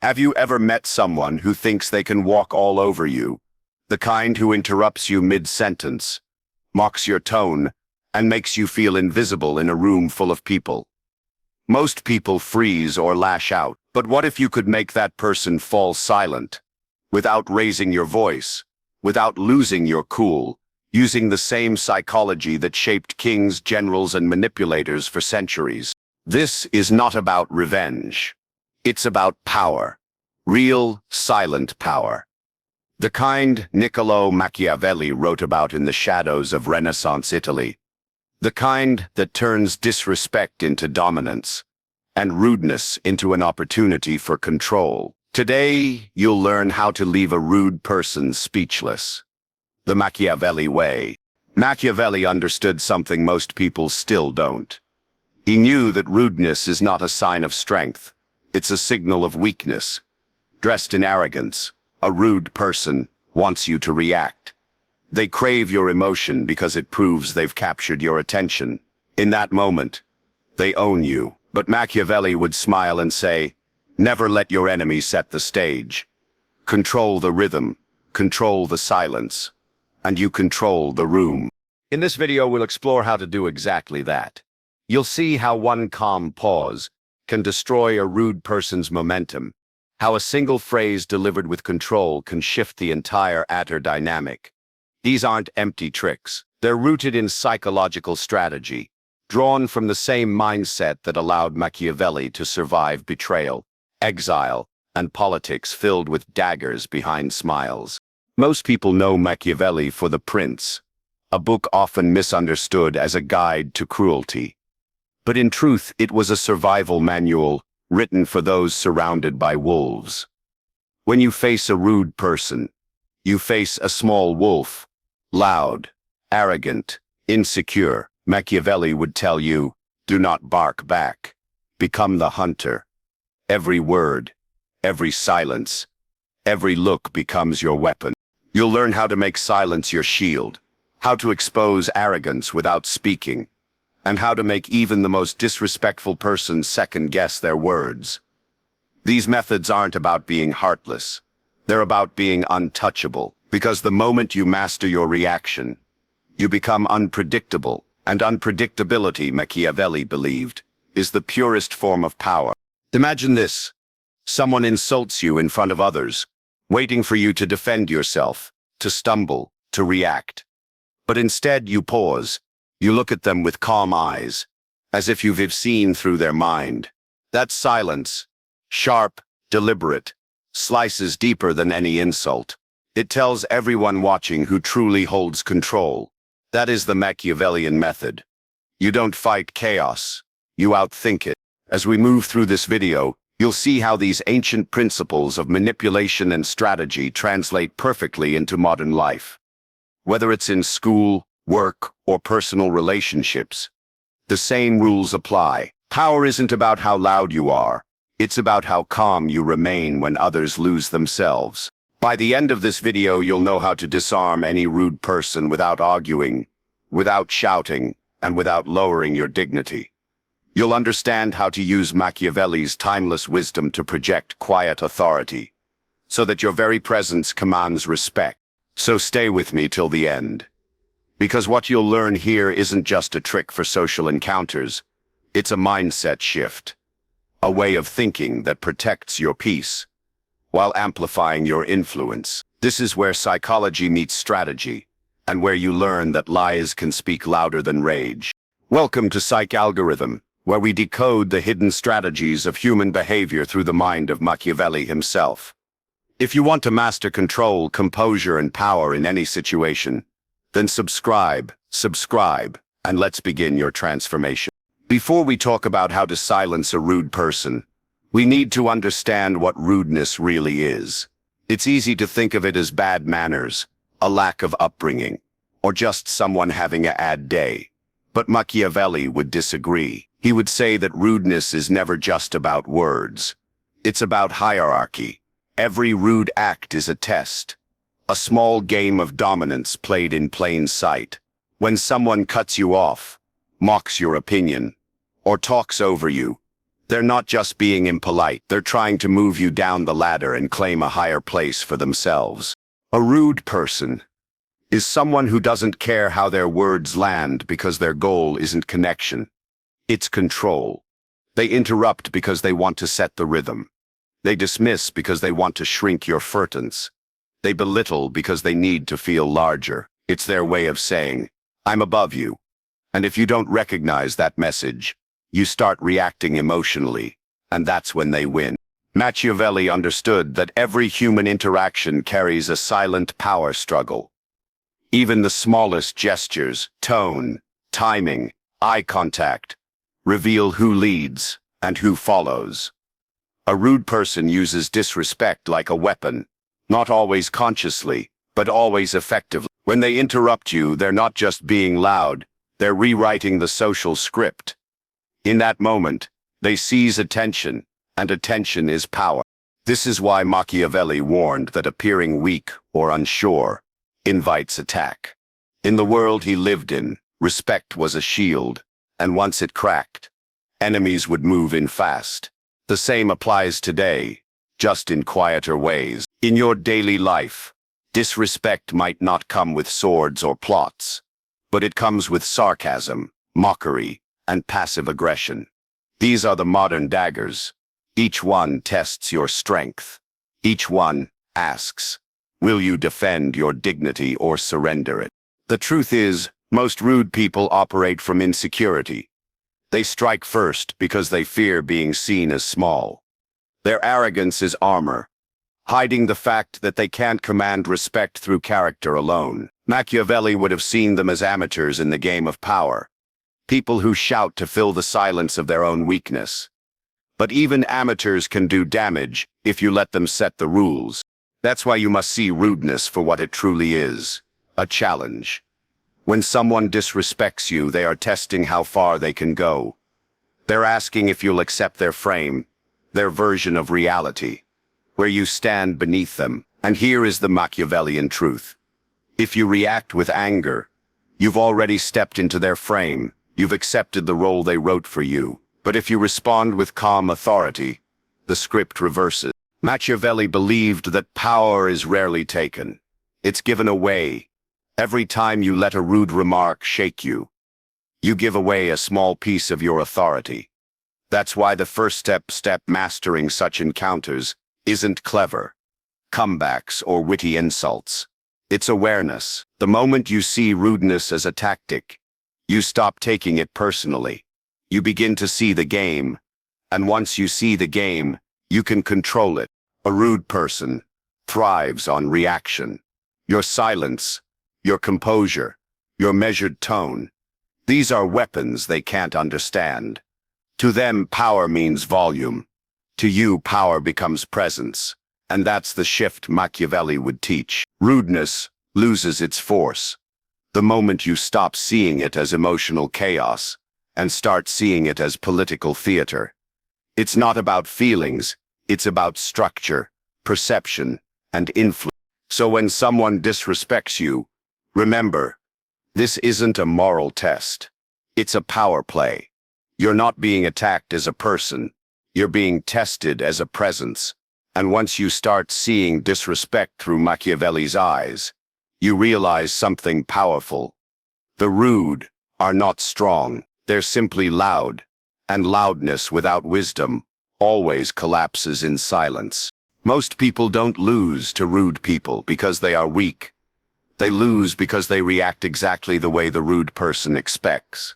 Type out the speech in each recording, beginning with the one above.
Have you ever met someone who thinks they can walk all over you? The kind who interrupts you mid-sentence, mocks your tone, and makes you feel invisible in a room full of people. Most people freeze or lash out, but what if you could make that person fall silent, without raising your voice, without losing your cool, using the same psychology that shaped kings, generals, and manipulators for centuries? This is not about revenge. It's about power. Real, silent power. The kind Niccolò Machiavelli wrote about in the shadows of Renaissance Italy. The kind that turns disrespect into dominance, and rudeness into an opportunity for control. Today, you'll learn how to leave a rude person speechless. The Machiavelli way. Machiavelli understood something most people still don't. He knew that rudeness is not a sign of strength. It's a signal of weakness. Dressed in arrogance, a rude person wants you to react. They crave your emotion because it proves they've captured your attention. In that moment, they own you. But Machiavelli would smile and say, never let your enemy set the stage. Control the rhythm, control the silence, and you control the room. In this video, we'll explore how to do exactly that. You'll see how one calm pause can destroy a rude person's momentum, how a single phrase delivered with control can shift the entire dynamic. These aren't empty tricks. They're rooted in psychological strategy, drawn from the same mindset that allowed Machiavelli to survive betrayal, exile, and politics filled with daggers behind smiles. Most people know Machiavelli for The Prince, a book often misunderstood as a guide to cruelty. But in truth, it was a survival manual written for those surrounded by wolves. When you face a rude person, you face a small wolf, loud, arrogant, insecure. Machiavelli would tell you, do not bark back. Become the hunter. Every word, every silence, every look becomes your weapon. You'll learn how to make silence your shield, how to expose arrogance without speaking, and how to make even the most disrespectful person second-guess their words. These methods aren't about being heartless. They're about being untouchable, because the moment you master your reaction, you become unpredictable. And unpredictability, Machiavelli believed, is the purest form of power. Imagine this. Someone insults you in front of others, waiting for you to defend yourself, to stumble, to react. But instead you pause. You look at them with calm eyes, as if you've seen through their mind. That silence, sharp, deliberate, slices deeper than any insult. It tells everyone watching who truly holds control. That is the Machiavellian method. You don't fight chaos, you outthink it. As we move through this video, you'll see how these ancient principles of manipulation and strategy translate perfectly into modern life. Whether it's in school, work, or personal relationships, the same rules apply. Power isn't about how loud you are. It's about how calm you remain when others lose themselves. By the end of this video, you'll know how to disarm any rude person without arguing, without shouting, and without lowering your dignity. You'll understand how to use Machiavelli's timeless wisdom to project quiet authority, so that your very presence commands respect. So stay with me till the end. Because what you'll learn here isn't just a trick for social encounters, it's a mindset shift, a way of thinking that protects your peace, while amplifying your influence. This is where psychology meets strategy, and where you learn that lies can speak louder than rage. Welcome to Psych Algorithm, where we decode the hidden strategies of human behavior through the mind of Machiavelli himself. If you want to master control, composure, and power in any situation, then subscribe, and let's begin your transformation. Before we talk about how to silence a rude person, we need to understand what rudeness really is. It's easy to think of it as bad manners, a lack of upbringing, or just someone having a bad day. But Machiavelli would disagree. He would say that rudeness is never just about words. It's about hierarchy. Every rude act is a test, a small game of dominance played in plain sight. When someone cuts you off, mocks your opinion, or talks over you, They're not just being impolite, they're trying to move you down the ladder and claim a higher place for themselves. A rude person is someone who doesn't care how their words land because their goal isn't connection. It's control. They interrupt because they want to set the rhythm. They dismiss because they want to shrink your furtence. They belittle because they need to feel larger. It's their way of saying, I'm above you. And if you don't recognize that message, you start reacting emotionally, and that's when they win. Machiavelli understood that every human interaction carries a silent power struggle. Even the smallest gestures, tone, timing, eye contact, reveal who leads and who follows. A rude person uses disrespect like a weapon, not always consciously, but always effectively. When they interrupt you, they're not just being loud, they're rewriting the social script. In that moment, they seize attention, and attention is power. This is why Machiavelli warned that appearing weak or unsure invites attack. In the world he lived in, respect was a shield, and once it cracked, enemies would move in fast. The same applies today, just in quieter ways. In your daily life, disrespect might not come with swords or plots, but it comes with sarcasm, mockery, and passive aggression. These are the modern daggers. Each one tests your strength. Each one asks, will you defend your dignity or surrender it? The truth is, most rude people operate from insecurity. They strike first because they fear being seen as small. Their arrogance is armor, hiding the fact that they can't command respect through character alone. Machiavelli would have seen them as amateurs in the game of power, people who shout to fill the silence of their own weakness. But even amateurs can do damage if you let them set the rules. That's why you must see rudeness for what it truly is, a challenge. When someone disrespects you, they are testing how far they can go. They're asking if you'll accept their frame, their version of reality, where you stand beneath them. And here is the Machiavellian truth. If you react with anger, you've already stepped into their frame. You've accepted the role they wrote for you. But if you respond with calm authority, the script reverses. Machiavelli believed that power is rarely taken. It's given away. Every time you let a rude remark shake you, you give away a small piece of your authority. That's why the first step mastering such encounters isn't clever comebacks or witty insults. It's awareness. The moment you see rudeness as a tactic, you stop taking it personally. You begin to see the game, and once you see the game, you can control it. A rude person thrives on reaction. Your silence, your composure, your measured tone. These are weapons they can't understand. To them, power means volume. To you, power becomes presence. And that's the shift Machiavelli would teach. Rudeness loses its force the moment you stop seeing it as emotional chaos and start seeing it as political theater. It's not about feelings, it's about structure, perception, and influence. So when someone disrespects you, remember, this isn't a moral test. It's a power play. You're not being attacked as a person. You're being tested as a presence. And once you start seeing disrespect through Machiavelli's eyes, you realize something powerful. The rude are not strong. They're simply loud. And loudness without wisdom always collapses in silence. Most people don't lose to rude people because they are weak. They lose because they react exactly the way the rude person expects.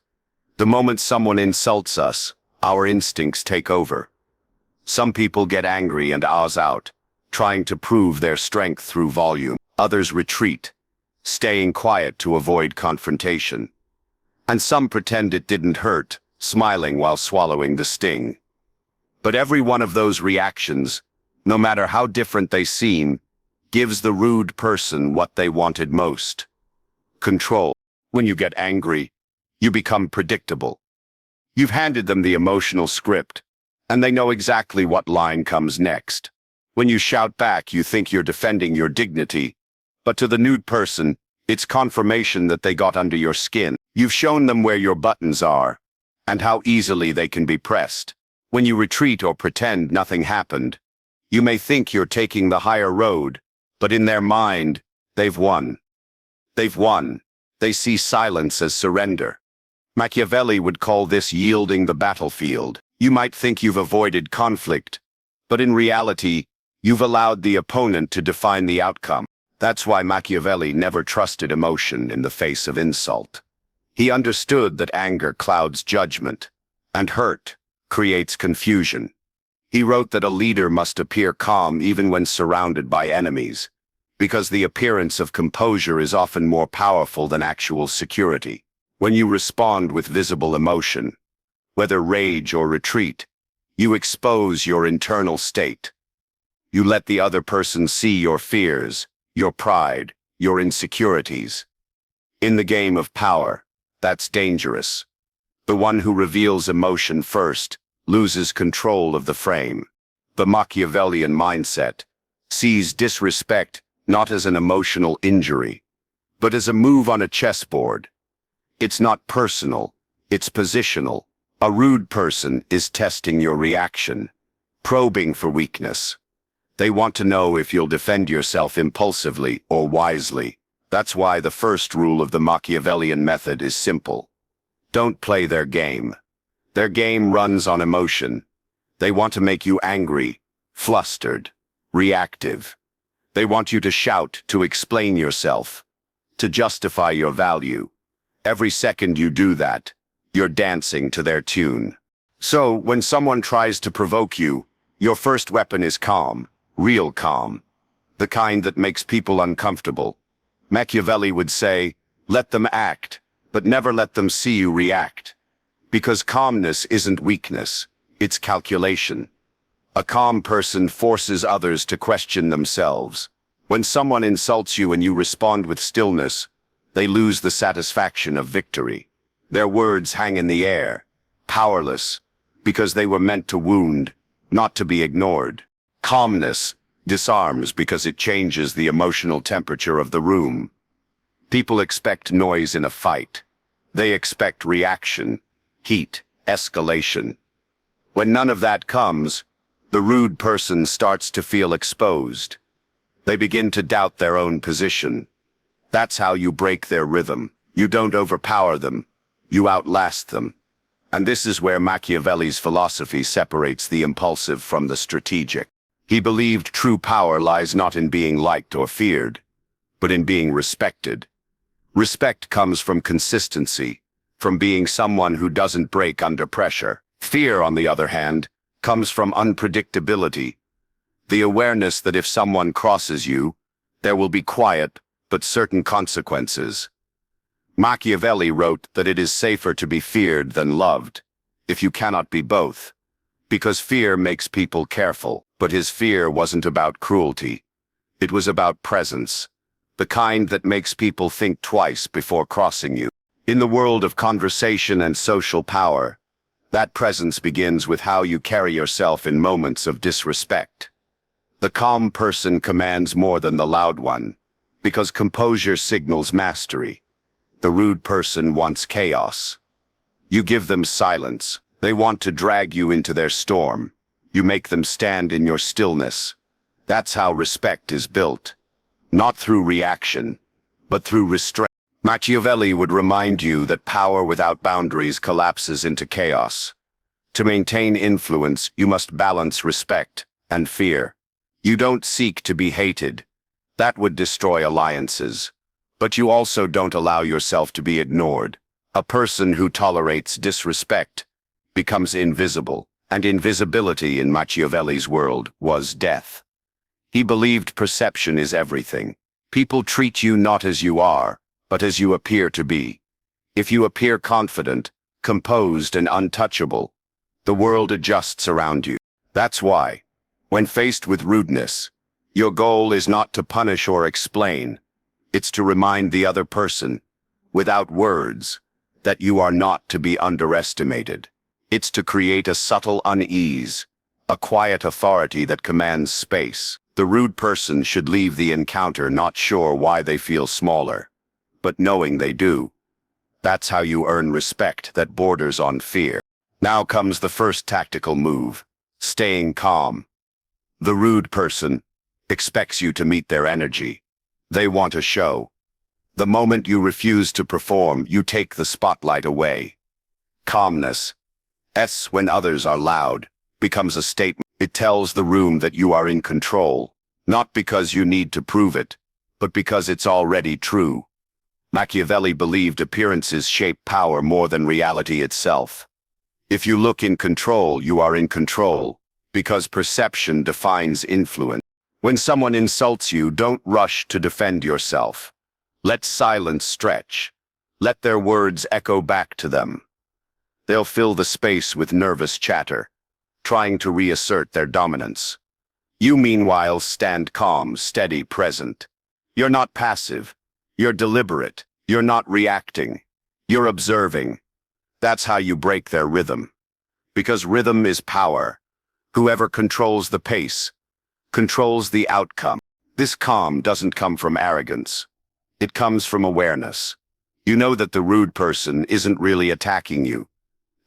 The moment someone insults us, our instincts take over. Some people get angry and oz out, trying to prove their strength through volume. Others retreat, staying quiet to avoid confrontation. And some pretend it didn't hurt, smiling while swallowing the sting. But every one of those reactions, no matter how different they seem, gives the rude person what they wanted most: control. When you get angry, you become predictable. You've handed them the emotional script, and they know exactly what line comes next. When you shout back, you think you're defending your dignity, but to the nude person, it's confirmation that they got under your skin. You've shown them where your buttons are, and how easily they can be pressed. When you retreat or pretend nothing happened, you may think you're taking the higher road, but in their mind, they've won. They've won. They see silence as surrender. Machiavelli would call this yielding the battlefield. You might think you've avoided conflict, but in reality, you've allowed the opponent to define the outcome. That's why Machiavelli never trusted emotion in the face of insult. He understood that anger clouds judgment, and hurt creates confusion. He wrote that a leader must appear calm even when surrounded by enemies, because the appearance of composure is often more powerful than actual security. When you respond with visible emotion, whether rage or retreat, you expose your internal state. You let the other person see your fears, your pride, your insecurities. In the game of power, that's dangerous. The one who reveals emotion first loses control of the frame. The Machiavellian mindset sees disrespect not as an emotional injury, but as a move on a chessboard. It's not personal, it's positional. A rude person is testing your reaction, probing for weakness. They want to know if you'll defend yourself impulsively or wisely. That's why the first rule of the Machiavellian method is simple. Don't play their game. Their game runs on emotion. They want to make you angry, flustered, reactive. They want you to shout, to explain yourself, to justify your value. Every second you do that, you're dancing to their tune. So, when someone tries to provoke you, your first weapon is calm, real calm, the kind that makes people uncomfortable. Machiavelli would say, let them act, but never let them see you react. Because calmness isn't weakness, it's calculation. A calm person forces others to question themselves. When someone insults you and you respond with stillness, they lose the satisfaction of victory. Their words hang in the air, powerless, because they were meant to wound, not to be ignored. Calmness disarms because it changes the emotional temperature of the room. People expect noise in a fight. They expect reaction, heat, escalation. When none of that comes, the rude person starts to feel exposed. They begin to doubt their own position. That's how you break their rhythm. You don't overpower them. You outlast them. And this is where Machiavelli's philosophy separates the impulsive from the strategic. He believed true power lies not in being liked or feared, but in being respected. Respect comes from consistency, from being someone who doesn't break under pressure. Fear, on the other hand, comes from unpredictability. The awareness that if someone crosses you, there will be quiet but certain consequences. Machiavelli wrote that it is safer to be feared than loved, if you cannot be both, because fear makes people careful. But his fear wasn't about cruelty. It was about presence, the kind that makes people think twice before crossing you. In the world of conversation and social power, that presence begins with how you carry yourself in moments of disrespect. The calm person commands more than the loud one, because composure signals mastery. The rude person wants chaos. You give them silence. They want to drag you into their storm. You make them stand in your stillness. That's how respect is built. Not through reaction, but through restraint. Machiavelli would remind you that power without boundaries collapses into chaos. To maintain influence, you must balance respect and fear. You don't seek to be hated. That would destroy alliances. But you also don't allow yourself to be ignored. A person who tolerates disrespect becomes invisible. And invisibility in Machiavelli's world was death. He believed perception is everything. People treat you not as you are, but as you appear to be. If you appear confident, composed, and untouchable, the world adjusts around you. That's why, when faced with rudeness, your goal is not to punish or explain. It's to remind the other person, without words, that you are not to be underestimated. It's to create a subtle unease, a quiet authority that commands space. The rude person should leave the encounter not sure why they feel smaller, but knowing they do. That's how you earn respect that borders on fear. Now comes the first tactical move, staying calm. The rude person expects you to meet their energy. They want a show. The moment you refuse to perform, you take the spotlight away. Calmness, when others are loud, becomes a statement. It tells the room that you are in control, not because you need to prove it, but because it's already true. Machiavelli believed appearances shape power more than reality itself. If you look in control, you are in control, because perception defines influence. When someone insults you, don't rush to defend yourself. Let silence stretch. Let their words echo back to them. They'll fill the space with nervous chatter, trying to reassert their dominance. You, meanwhile, stand calm, steady, present. You're not passive. You're deliberate. You're not reacting. You're observing. That's how you break their rhythm. Because rhythm is power. Whoever controls the pace controls the outcome. This calm doesn't come from arrogance. It comes from awareness. You know that the rude person isn't really attacking you.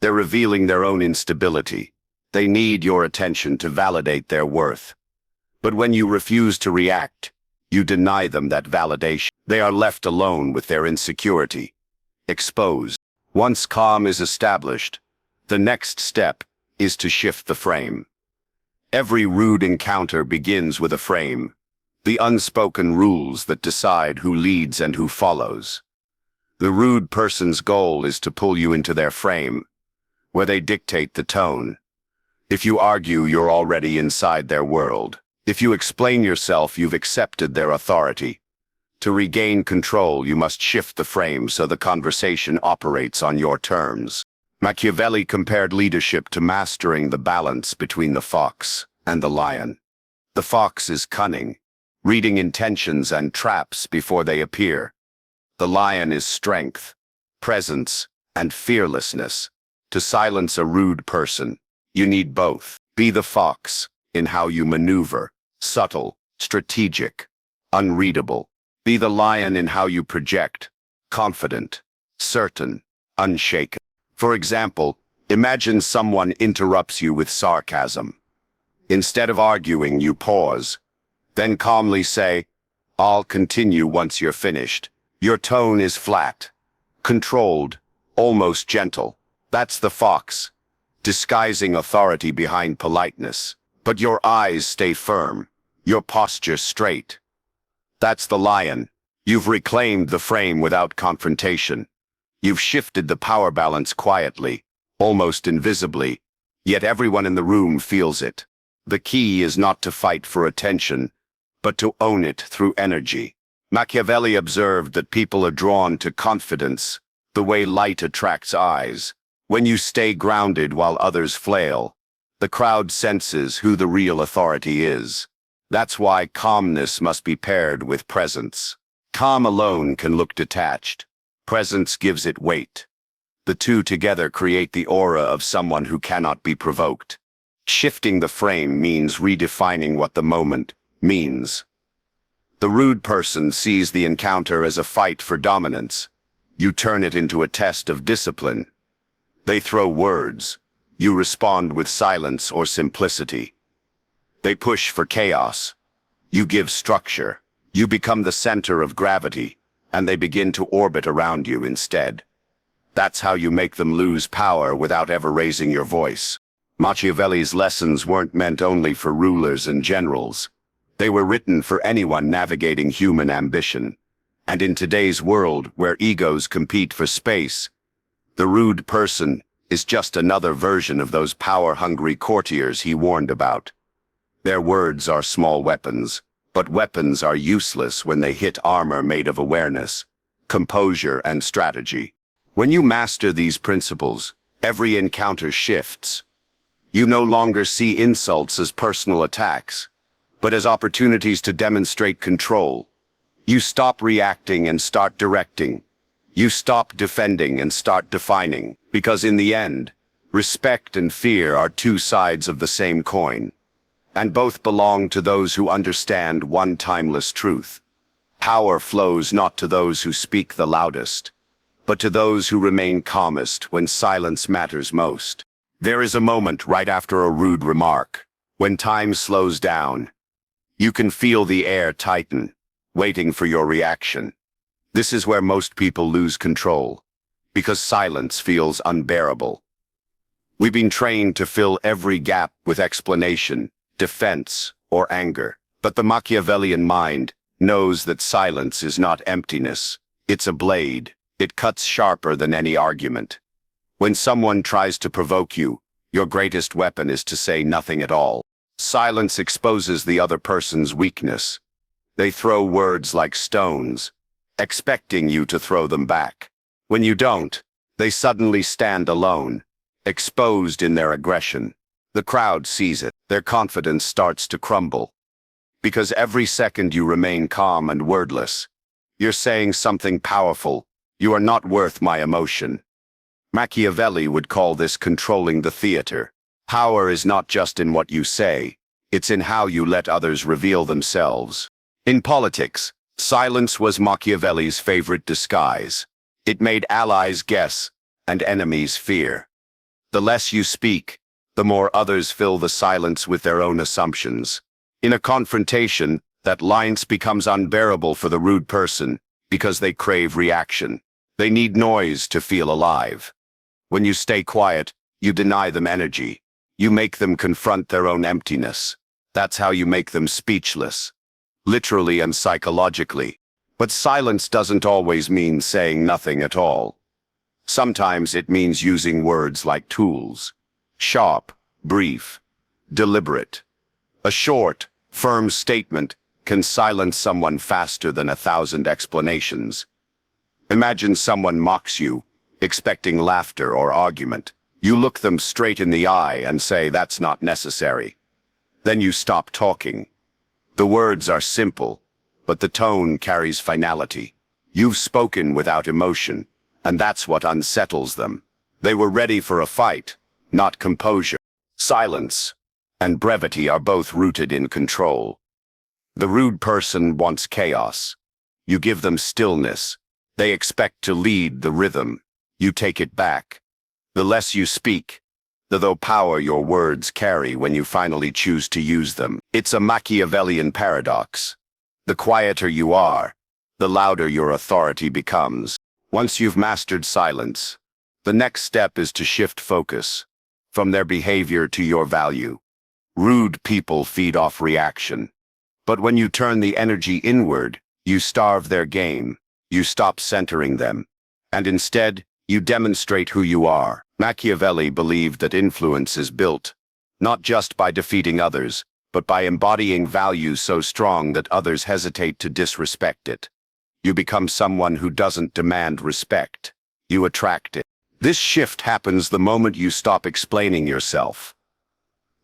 They're revealing their own instability. They need your attention to validate their worth. But when you refuse to react, you deny them that validation. They are left alone with their insecurity, exposed. Once calm is established, the next step is to shift the frame. Every rude encounter begins with a frame, the unspoken rules that decide who leads and who follows. The rude person's goal is to pull you into their frame, where they dictate the tone. If you argue, you're already inside their world. If you explain yourself, you've accepted their authority. To regain control, you must shift the frame so the conversation operates on your terms. Machiavelli compared leadership to mastering the balance between the fox and the lion. The fox is cunning, reading intentions and traps before they appear. The lion is strength, presence, and fearlessness. To silence a rude person, you need both. Be the fox in how you maneuver, subtle, strategic, unreadable. Be the lion in how you project, confident, certain, unshaken. For example, imagine someone interrupts you with sarcasm. Instead of arguing, you pause, then calmly say, "I'll continue once you're finished." Your tone is flat, controlled, almost gentle. That's the fox, disguising authority behind politeness. But your eyes stay firm, your posture straight. That's the lion. You've reclaimed the frame without confrontation. You've shifted the power balance quietly, almost invisibly, yet everyone in the room feels it. The key is not to fight for attention, but to own it through energy. Machiavelli observed that people are drawn to confidence, the way light attracts eyes. When you stay grounded while others flail, the crowd senses who the real authority is. That's why calmness must be paired with presence. Calm alone can look detached. Presence gives it weight. The two together create the aura of someone who cannot be provoked. Shifting the frame means redefining what the moment means. The rude person sees the encounter as a fight for dominance. You turn it into a test of discipline. They throw words. You respond with silence or simplicity. They push for chaos. You give structure. You become the center of gravity, and they begin to orbit around you instead. That's how you make them lose power without ever raising your voice. Machiavelli's lessons weren't meant only for rulers and generals. They were written for anyone navigating human ambition. And in today's world, where egos compete for space, the rude person is just another version of those power-hungry courtiers he warned about. Their words are small weapons, but weapons are useless when they hit armor made of awareness, composure, and strategy. When you master these principles, every encounter shifts. You no longer see insults as personal attacks, but as opportunities to demonstrate control. You stop reacting and start directing. You stop defending and start defining, because in the end, respect and fear are two sides of the same coin, and both belong to those who understand one timeless truth. Power flows not to those who speak the loudest, but to those who remain calmest when silence matters most. There is a moment right after a rude remark, when time slows down. You can feel the air tighten, waiting for your reaction. This is where most people lose control, because silence feels unbearable. We've been trained to fill every gap with explanation, defense, or anger. But the Machiavellian mind knows that silence is not emptiness. It's a blade. It cuts sharper than any argument. When someone tries to provoke you, your greatest weapon is to say nothing at all. Silence exposes the other person's weakness. They throw words like stones, expecting you to throw them back. When you don't, they suddenly stand alone, exposed in their aggression. The crowd sees it. Their confidence starts to crumble. Because every second you remain calm and wordless, you're saying something powerful. You are not worth my emotion. Machiavelli would call this controlling the theater. Power is not just in what you say, it's in how you let others reveal themselves. In politics, silence was Machiavelli's favorite disguise. It made allies guess and enemies fear. The less you speak, the more others fill the silence with their own assumptions. In a confrontation, that silence becomes unbearable for the rude person because they crave reaction. They need noise to feel alive. When you stay quiet, you deny them energy. You make them confront their own emptiness. That's how you make them speechless, literally and psychologically. But silence doesn't always mean saying nothing at all. Sometimes it means using words like tools. Sharp, brief, deliberate. A short, firm statement can silence someone faster than 1,000 explanations. Imagine someone mocks you, expecting laughter or argument. You look them straight in the eye and say, "That's not necessary." Then you stop talking. The words are simple, but the tone carries finality. You've spoken without emotion, and that's what unsettles them. They were ready for a fight, not composure. Silence and brevity are both rooted in control. The rude person wants chaos. You give them stillness. They expect to lead the rhythm. You take it back. The less you speak, the power your words carry when you finally choose to use them. It's a Machiavellian paradox. The quieter you are, the louder your authority becomes. Once you've mastered silence, the next step is to shift focus from their behavior to your value. Rude people feed off reaction. But when you turn the energy inward, you starve their game. You stop centering them. And instead, you demonstrate who you are. Machiavelli believed that influence is built, not just by defeating others, but by embodying values so strong that others hesitate to disrespect it. You become someone who doesn't demand respect. You attract it. This shift happens the moment you stop explaining yourself.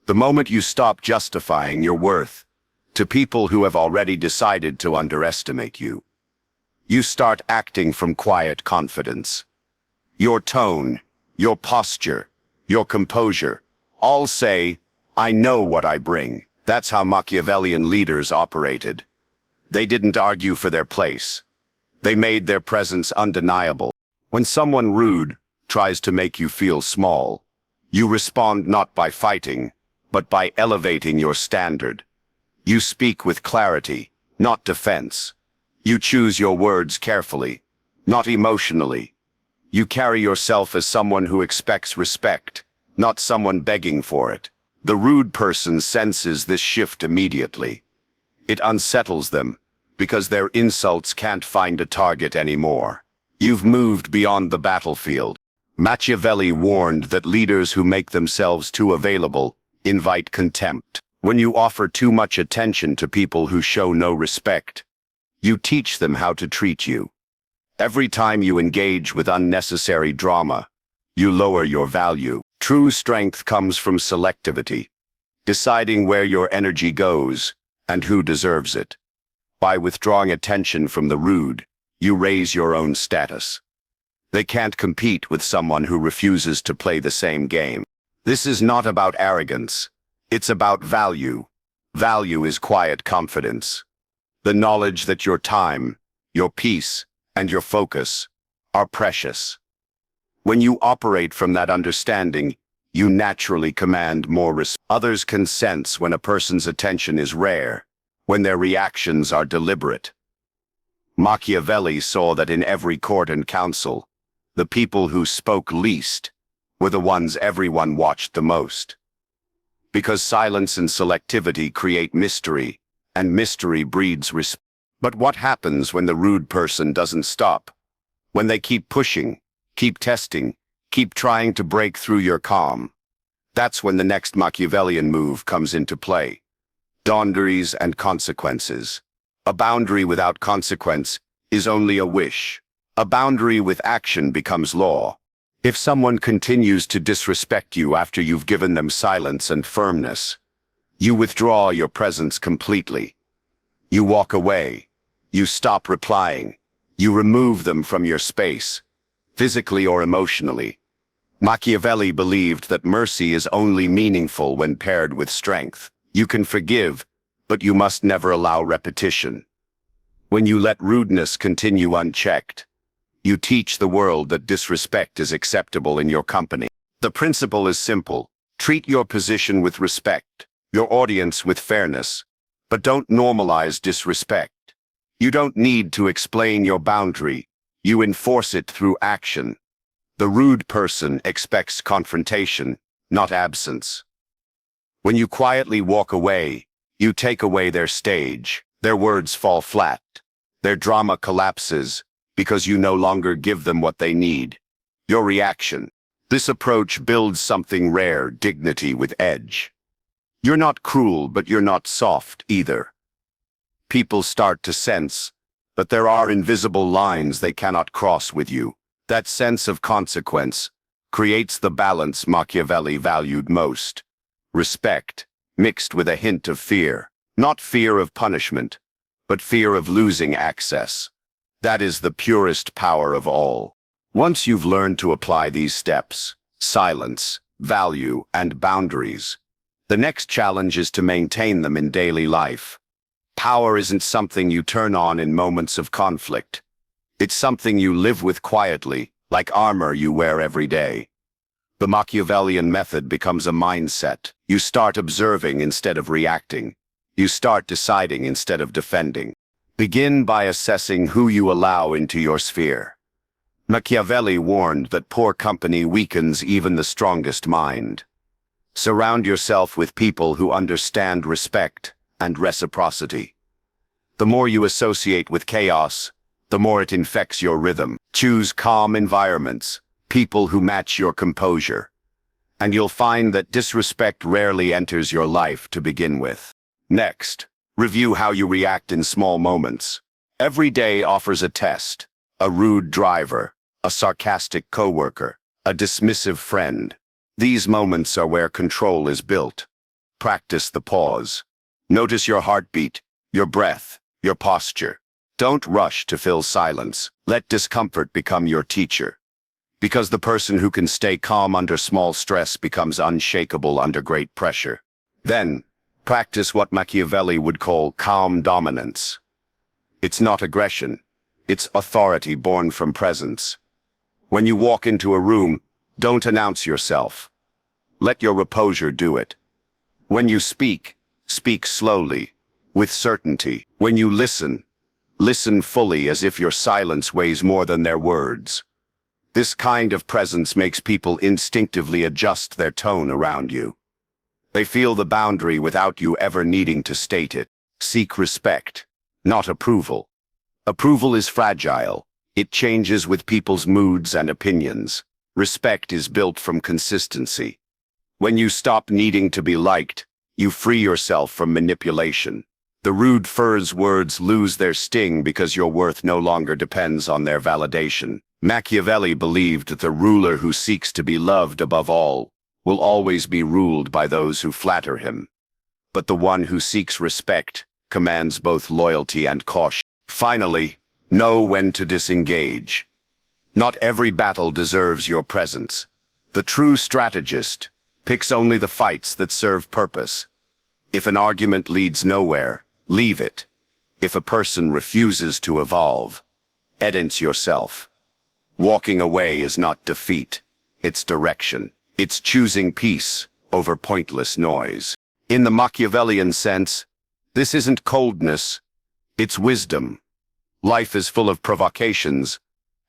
The moment you stop justifying your worth to people who have already decided to underestimate you. You start acting from quiet confidence. Your tone, your posture, your composure, all say, "I know what I bring." That's how Machiavellian leaders operated. They didn't argue for their place. They made their presence undeniable. When someone rude tries to make you feel small, you respond not by fighting, but by elevating your standard. You speak with clarity, not defense. You choose your words carefully, not emotionally. You carry yourself as someone who expects respect, not someone begging for it. The rude person senses this shift immediately. It unsettles them, because their insults can't find a target anymore. You've moved beyond the battlefield. Machiavelli warned that leaders who make themselves too available invite contempt. When you offer too much attention to people who show no respect, you teach them how to treat you. Every time you engage with unnecessary drama, you lower your value. True strength comes from selectivity, deciding where your energy goes and who deserves it. By withdrawing attention from the rude, you raise your own status. They can't compete with someone who refuses to play the same game. This is not about arrogance. It's about value. Value is quiet confidence. The knowledge that your time, your peace, and your focus are precious. When you operate from that understanding, you naturally command more respect. Others can sense when a person's attention is rare, when their reactions are deliberate. Machiavelli saw that in every court and council, the people who spoke least were the ones everyone watched the most. Because silence and selectivity create mystery, and mystery breeds respect. But what happens when the rude person doesn't stop? When they keep pushing, keep testing, keep trying to break through your calm? That's when the next Machiavellian move comes into play. Boundaries and consequences. A boundary without consequence is only a wish. A boundary with action becomes law. If someone continues to disrespect you after you've given them silence and firmness, you withdraw your presence completely. You walk away. You stop replying. You remove them from your space, physically or emotionally. Machiavelli believed that mercy is only meaningful when paired with strength. You can forgive, but you must never allow repetition. When you let rudeness continue unchecked, you teach the world that disrespect is acceptable in your company. The principle is simple. Treat your position with respect, your audience with fairness, but don't normalize disrespect. You don't need to explain your boundary. You enforce it through action. The rude person expects confrontation, not absence. When you quietly walk away, you take away their stage. Their words fall flat. Their drama collapses because you no longer give them what they need. Your reaction. This approach builds something rare, dignity with edge. You're not cruel, but you're not soft either. People start to sense that there are invisible lines they cannot cross with you. That sense of consequence creates the balance Machiavelli valued most. Respect, mixed with a hint of fear. Not fear of punishment, but fear of losing access. That is the purest power of all. Once you've learned to apply these steps, silence, value, and boundaries, the next challenge is to maintain them in daily life. Power isn't something you turn on in moments of conflict. It's something you live with quietly, like armor you wear every day. The Machiavellian method becomes a mindset. You start observing instead of reacting. You start deciding instead of defending. Begin by assessing who you allow into your sphere. Machiavelli warned that poor company weakens even the strongest mind. Surround yourself with people who understand respect and reciprocity. The more you associate with chaos, the more it infects your rhythm. Choose calm environments, people who match your composure, and you'll find that disrespect rarely enters your life to begin with. Next, review how you react in small moments. Every day offers a test: a rude driver, a sarcastic coworker, a dismissive friend. These moments are where control is built. Practice the pause. Notice your heartbeat, your breath, your posture. Don't rush to fill silence. Let discomfort become your teacher. Because the person who can stay calm under small stress becomes unshakable under great pressure. Then, practice what Machiavelli would call calm dominance. It's not aggression. It's authority born from presence. When you walk into a room, don't announce yourself. Let your composure do it. When you speak, speak slowly, with certainty. When you listen, listen fully as if your silence weighs more than their words. This kind of presence makes people instinctively adjust their tone around you. They feel the boundary without you ever needing to state it. Seek respect, not approval. Approval is fragile. It changes with people's moods and opinions. Respect is built from consistency. When you stop needing to be liked, you free yourself from manipulation. The rude fur's words lose their sting because your worth no longer depends on their validation. Machiavelli believed that the ruler who seeks to be loved above all will always be ruled by those who flatter him. But the one who seeks respect commands both loyalty and caution. Finally, know when to disengage. Not every battle deserves your presence. The true strategist picks only the fights that serve purpose. If an argument leads nowhere, leave it. If a person refuses to evolve, distance yourself. Walking away is not defeat, it's direction. It's choosing peace over pointless noise. In the Machiavellian sense, this isn't coldness, it's wisdom. Life is full of provocations,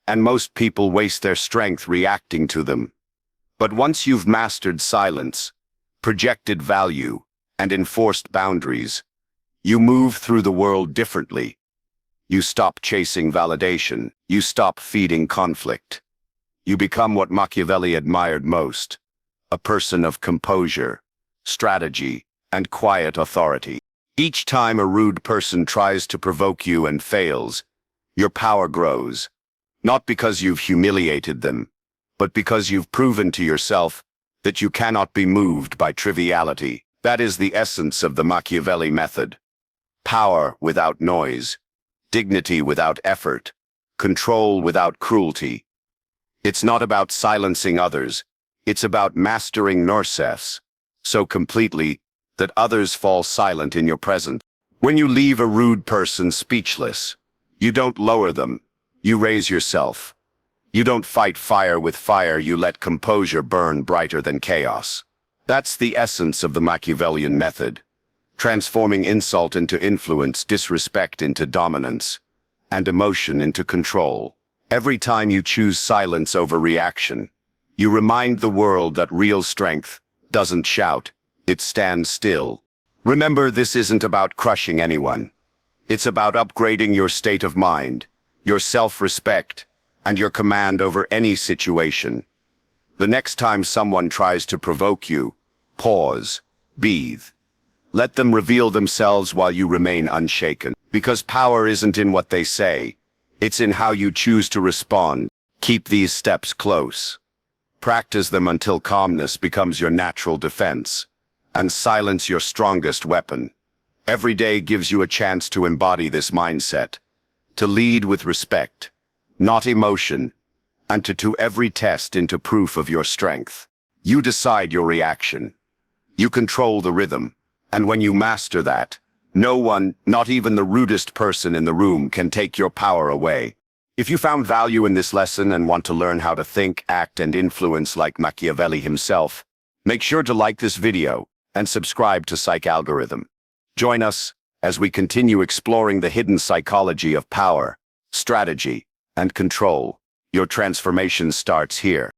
and most people waste their strength reacting to them. But once you've mastered silence, projected value, and enforced boundaries, you move through the world differently. You stop chasing validation. You stop feeding conflict. You become what Machiavelli admired most, a person of composure, strategy, and quiet authority. Each time a rude person tries to provoke you and fails, your power grows, not because you've humiliated them, but because you've proven to yourself that you cannot be moved by triviality. That is the essence of the Machiavelli Method. Power without noise, dignity without effort, control without cruelty. It's not about silencing others, it's about mastering yourself so completely that others fall silent in your presence. When you leave a rude person speechless, you don't lower them, you raise yourself. You don't fight fire with fire, you let composure burn brighter than chaos. That's the essence of the Machiavellian method, transforming insult into influence, disrespect into dominance, and emotion into control. Every time you choose silence over reaction, you remind the world that real strength doesn't shout, it stands still. Remember, this isn't about crushing anyone. It's about upgrading your state of mind, your self-respect, and your command over any situation. The next time someone tries to provoke you, pause, breathe. Let them reveal themselves while you remain unshaken. Because power isn't in what they say, it's in how you choose to respond. Keep these steps close. Practice them until calmness becomes your natural defense, and silence your strongest weapon. Every day gives you a chance to embody this mindset, to lead with respect, not emotion, and to every test into proof of your strength. You decide your reaction. You control the rhythm. And when you master that, no one, not even the rudest person in the room, can take your power away. If you found value in this lesson and want to learn how to think, act, and influence like Machiavelli himself, make sure to like this video and subscribe to Psych Algorithm. Join us as we continue exploring the hidden psychology of power, strategy, and control. Your transformation starts here.